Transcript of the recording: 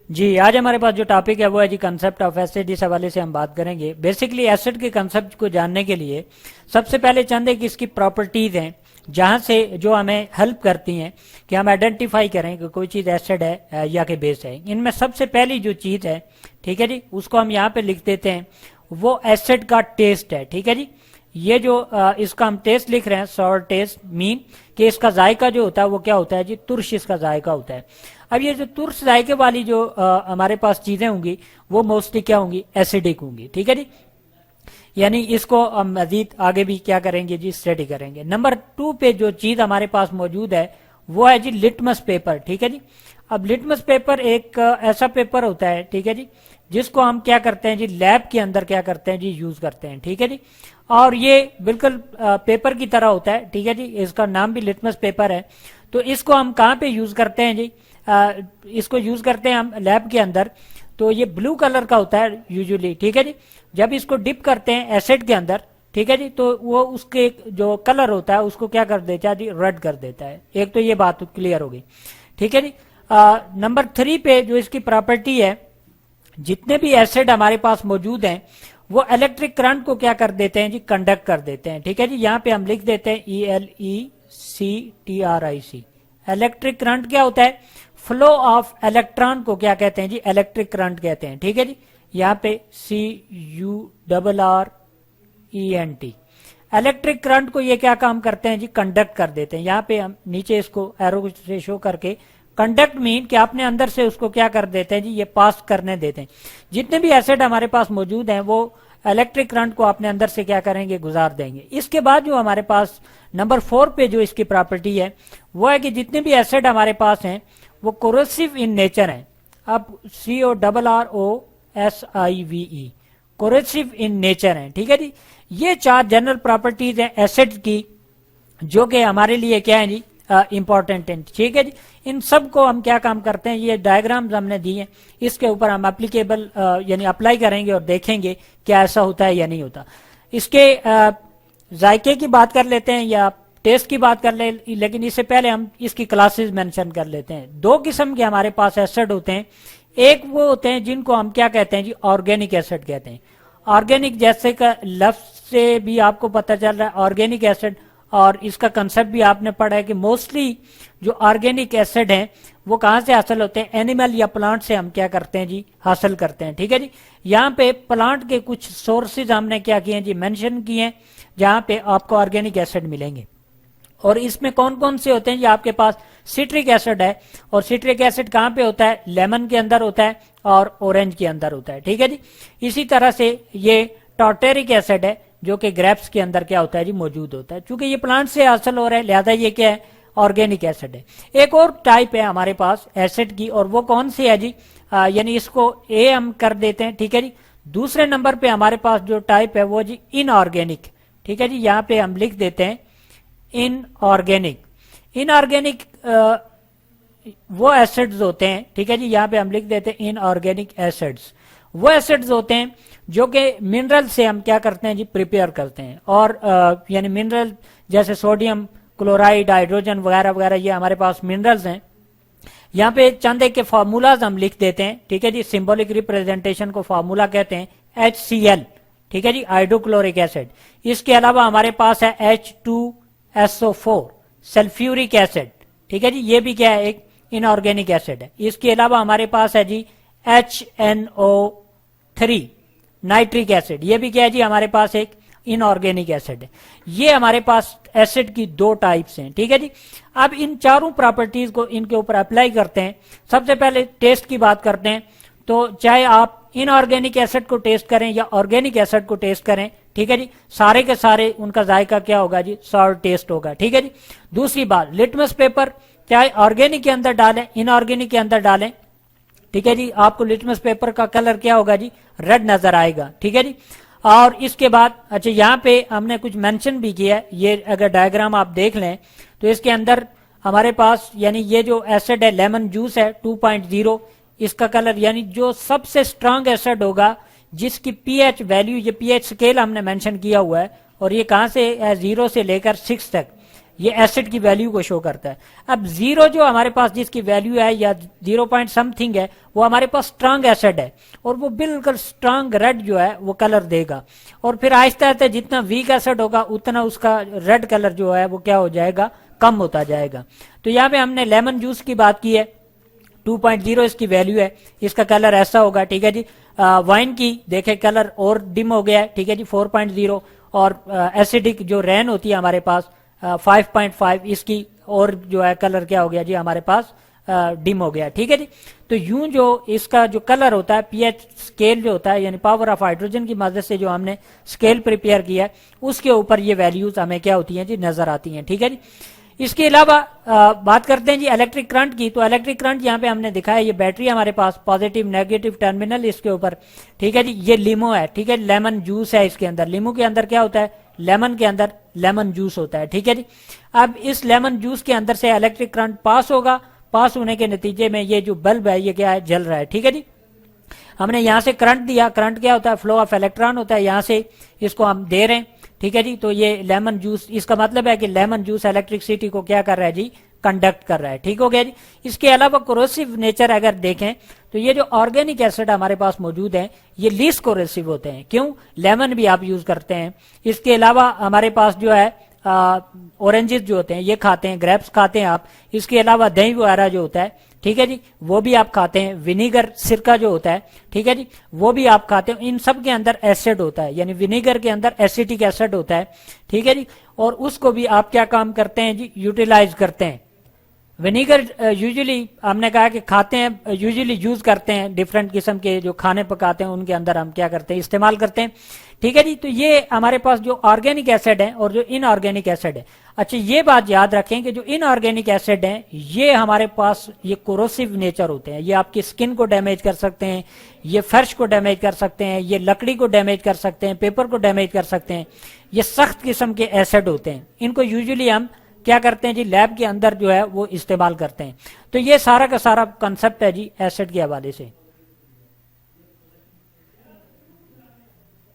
जी, आज हमारे पास जो टॉपिक है वो है जी कंसेप्ट ऑफ एसिड। इस हवाले से हम बात करेंगे। बेसिकली एसिड के कंसेप्ट को जानने के लिए सबसे पहले चंद एक इसकी प्रॉपर्टीज हैं जहां से जो हमें हेल्प करती हैं कि हम आइडेंटिफाई करें कि कोई चीज एसिड है या कि बेस है। इनमें सबसे पहली जो चीज है, ठीक है जी, उसको हम यहाँ पे लिख देते हैं, वो एसिड का टेस्ट है। ठीक है जी, ये जो इसका हम टेस्ट लिख रहे हैं, सॉर टेस्ट, मीन कि इसका जायका जो होता है वो क्या होता है जी, तुर्श इसका जायका होता है। अब ये जो तुर्श जायके वाली जो हमारे पास चीजें होंगी वो मोस्टली क्या होंगी, एसिडिक होंगी। ठीक है जी, यानी इसको हम मजीद आगे भी क्या करेंगे जी, स्टडी करेंगे। नंबर 2 पे जो चीज हमारे पास मौजूद है वो है जी लिटमस पेपर। ठीक है जी, अब लिटमस पेपर एक ऐसा पेपर होता है, ठीक है जी, जिसको हम क्या करते हैं जी, लैब के अंदर क्या करते हैं जी, यूज करते हैं। ठीक है जी, और ये बिल्कुल पेपर की तरह होता है। ठीक है जी, इसका नाम भी लिटमस पेपर है। तो इसको हम कहाँ पे यूज करते हैं जी, इसको यूज करते हैं हम लैब के अंदर। तो ये ब्लू कलर का होता है यूजुअली। ठीक है जी, जब इसको डिप करते हैं एसिड के अंदर, ठीक है जी, तो वो उसके जो कलर होता है उसको क्या कर देता है जी, रेड कर देता है। एक तो ये बात क्लियर हो गई। ठीक है जी, नंबर 3 पे जो इसकी प्रॉपर्टी है, जितने भी एसिड हमारे पास मौजूद हैं वो इलेक्ट्रिक करंट को क्या कर देते हैं जी, कंडक्ट कर देते हैं। ठीक है जी, यहाँ पे हम लिख देते हैं ELECTRIC। इलेक्ट्रिक करंट क्या होता है, फ्लो ऑफ इलेक्ट्रॉन को क्या कहते हैं जी, इलेक्ट्रिक करंट कहते हैं। ठीक है जी, यहाँ पे CURRENT। इलेक्ट्रिक करंट को ये क्या काम करते हैं जी, कंडक्ट कर देते हैं। यहाँ पे हम नीचे इसको एरो से शो करके, कंडक्ट मीन कि आपने अंदर से उसको क्या कर देते हैं जी, ये पास करने देते हैं। जितने भी एसिड हमारे पास मौजूद हैं वो इलेक्ट्रिक करंट को अपने अंदर से क्या करेंगे, गुजार देंगे। इसके बाद जो हमारे पास नंबर 4 पे जो इसकी प्रॉपर्टी है वो है कि जितने भी एसिड हमारे पास हैं वो कोरोसिव इन नेचर हैं। अब CORROSIVE, कोरोसिव इन नेचर हैं। ठीक है जी, ये 4 जनरल प्रॉपर्टीज हैं एसिड की जो कि हमारे लिए क्या है जी, इंपॉर्टेंट है। ठीक है जी, इन सब को हम क्या काम करते हैं, ये डायग्राम्स हमने दिए हैं, इसके ऊपर हम एप्लीकेबल यानी अप्लाई करेंगे और देखेंगे क्या ऐसा होता है या नहीं होता। इसके जायके की बात कर लेते हैं या टेस्ट की बात कर ले, लेकिन इससे पहले हम इसकी क्लासेस मेंशन कर लेते हैं। 2 किस्म के हमारे पास एसिड होते हैं। एक वो होते हैं जिनको हम क्या कहते हैं जी, ऑर्गेनिक एसिड कहते हैं। ऑर्गेनिक जैसे का लफ्ज से भी आपको पता चल रहा है ऑर्गेनिक एसिड, और इसका कंसेप्ट भी आपने पढ़ा है कि मोस्टली जो ऑर्गेनिक एसिड हैं वो कहां से हासिल होते हैं, एनिमल या प्लांट से हम क्या करते हैं जी, हासिल करते हैं। ठीक है जी, यहाँ पे प्लांट के कुछ सोर्सेज हमने क्या किए हैं जी, मेंशन किए हैं, जहां पे आपको ऑर्गेनिक एसिड मिलेंगे। और इसमें कौन कौन से होते हैं जी, आपके पास सिट्रिक एसिड है, और सिट्रिक एसिड कहां पे होता है, लेमन के अंदर होता है और ऑरेंज के अंदर होता है। ठीक है जी, इसी तरह से ये टार्टेरिक एसिड है जो कि ग्रेप्स के अंदर क्या होता है जी, मौजूद होता है। चूंकि ये प्लांट से हासिल हो रहा है लिहाजा ये क्या है, ऑर्गेनिक एसिड है। एक और टाइप है हमारे पास एसिड की, और वो कौन सी है जी, यानी इसको ए हम कर देते हैं। ठीक है जी, दूसरे नंबर पे हमारे पास जो टाइप है वो जी इनऑर्गेनिक। ठीक है जी, यहाँ पे हम लिख देते हैं इनऑर्गेनिक। इनऑर्गेनिक वो एसिड्स होते हैं, ठीक है जी, यहाँ पे हम लिख देते हैं इनऑर्गेनिक एसिड्स। वो एसिड्स होते हैं जो कि मिनरल से हम क्या करते हैं जी, प्रिपेयर करते हैं। और यानी मिनरल जैसे सोडियम क्लोराइड, हाइड्रोजन वगैरह वगैरह, ये हमारे पास मिनरल्स हैं। यहाँ पे चंद एक के फार्मूलाज हम लिख देते हैं। ठीक है जी, सिंबॉलिक रिप्रेजेंटेशन को फार्मूला कहते हैं HCl। ठीक है जी, हाइड्रोक्लोरिक एसिड। इसके अलावा हमारे पास है H2SO4 सल्फ्यूरिक एसिड। ठीक है जी, ये भी क्या है, एक इनऑर्गेनिक एसिड है। इसके अलावा हमारे पास है जी HNO3 नाइट्रिक एसिड, ये भी क्या है जी, हमारे पास एक इनऑर्गेनिक एसिड है। ये हमारे पास एसिड की 2 टाइप्स हैं। ठीक है जी, अब इन चारों प्रॉपर्टीज को इनके ऊपर अप्लाई करते हैं। सबसे पहले टेस्ट की बात करते हैं। तो चाहे आप इनऑर्गेनिक एसिड को टेस्ट करें या ऑर्गेनिक एसिड को टेस्ट करें, ठीक है जी, सारे के सारे उनका जायका क्या होगा जी, सॉर टेस्ट होगा। ठीक है जी, दूसरी बात, लिटमस पेपर चाहे ऑर्गेनिक के अंदर डालें, इनऑर्गेनिक के अंदर डालें, ठीक है जी, आपको लिटमस पेपर का कलर क्या होगा जी, रेड नजर आएगा। ठीक है जी, और इसके बाद अच्छा यहाँ पे हमने कुछ मेंशन भी किया है। ये अगर डायग्राम आप देख लें तो इसके अंदर हमारे पास यानी ये जो एसिड है, लेमन जूस है 2.0, इसका कलर यानी जो सबसे स्ट्रांग एसिड होगा जिसकी पीएच वैल्यू, ये पीएच स्केल हमने मेंशन किया हुआ है, और ये कहां से है, 0 से लेकर 6 तक, ये एसिड की वैल्यू को शो करता है। अब 0 जो हमारे पास जिसकी वैल्यू है या 0 पॉइंट समथिंग है, वो हमारे पास स्ट्रांग एसिड है और वो बिल्कुल स्ट्रांग रेड जो है वो कलर देगा। और फिर आहिस्ता आहिस्ता जितना वीक एसिड होगा उतना उसका रेड कलर जो है वो क्या हो जाएगा, कम होता जाएगा। तो यहाँ पे हमने लेमन जूस की बात की है, 2.0 इसकी वैल्यू है, इसका कलर ऐसा होगा, ठीक है जी। वाइन की देखे कलर और डिम हो गया है, ठीक है जी, 4.0। और एसिडिक जो रेन होती है हमारे पास 5.5, इसकी और जो है कलर क्या हो गया जी हमारे पास डिम हो गया, ठीक है जी। तो यूं जो इसका जो कलर होता है, पीएच स्केल जो होता है यानी पावर ऑफ हाइड्रोजन की मदद से जो हमने स्केल प्रिपेयर किया है उसके ऊपर ये वैल्यूज हमें क्या होती हैं जी, नजर आती हैं, ठीक है जी। इसके अलावा बात करते हैं जी इलेक्ट्रिक करंट की। तो इलेक्ट्रिक करंट यहाँ पे हमने दिखाया, ये बैटरी हमारे पास, पॉजिटिव नेगेटिव टर्मिनल इसके ऊपर, ठीक है जी। ये लीमो है, ठीक है, लेमन जूस है इसके अंदर। लीमो के अंदर क्या होता है, लेमन के अंदर लेमन जूस होता है, ठीक है जी। अब इस लेमन जूस के अंदर से इलेक्ट्रिक करंट पास होगा, पास होने के नतीजे में ये जो बल्ब है ये क्या है, जल रहा है, ठीक है जी। हमने यहां से करंट दिया, करंट क्या होता है, फ्लो ऑफ इलेक्ट्रॉन होता है, यहां से इसको हम दे रहे हैं, ठीक है जी। तो ये लेमन जूस, इसका मतलब है कि लेमन जूस इलेक्ट्रिसिटी को क्या कर रहा है जी, कंडक्ट कर रहा है, ठीक हो गया जी। इसके अलावा कोरोसिव नेचर अगर देखें तो ये जो ऑर्गेनिक एसिड हमारे पास मौजूद है ये लीस्ट कोरोसिव होते हैं। क्यों, लेमन भी आप यूज करते हैं। इसके अलावा हमारे पास जो है ऑरेंजेस जो होते हैं ये खाते हैं, ग्रेप्स खाते हैं आप। इसके अलावा दही वगैरह जो होता है, ठीक है जी, वो भी आप खाते हैं। विनीगर, सिरका जो होता है, ठीक है जी, वो भी आप खाते हैं। इन सब के अंदर एसिड होता है, यानी विनीगर के अंदर एसिटिक एसिड होता है, ठीक है जी। और उसको भी आप क्या काम करते हैं जी, यूटिलाइज करते हैं। विनीगर यूजुअली हमने कहा कि खाते हैं, यूजुअली यूज करते हैं, डिफरेंट किस्म के जो खाने पकाते हैं उनके अंदर हम क्या करते हैं, इस्तेमाल करते हैं, ठीक है जी। तो ये हमारे पास जो ऑर्गेनिक एसिड है और जो इनऑर्गेनिक एसिड है। अच्छा, ये बात याद रखें कि जो इनऑर्गेनिक एसिड है ये हमारे पास ये कोरोसिव नेचर होते हैं। ये आपकी स्किन को डैमेज कर सकते हैं, ये फर्श को डैमेज कर सकते हैं, ये लकड़ी को डैमेज कर सकते हैं, पेपर को डैमेज कर सकते हैं। ये सख्त किस्म के एसिड होते हैं। इनको यूजुअली हम क्या करते हैं जी, लैब के अंदर जो है वो इस्तेमाल करते हैं। तो ये सारा का सारा कंसेप्ट है जी एसिड के हवाले से।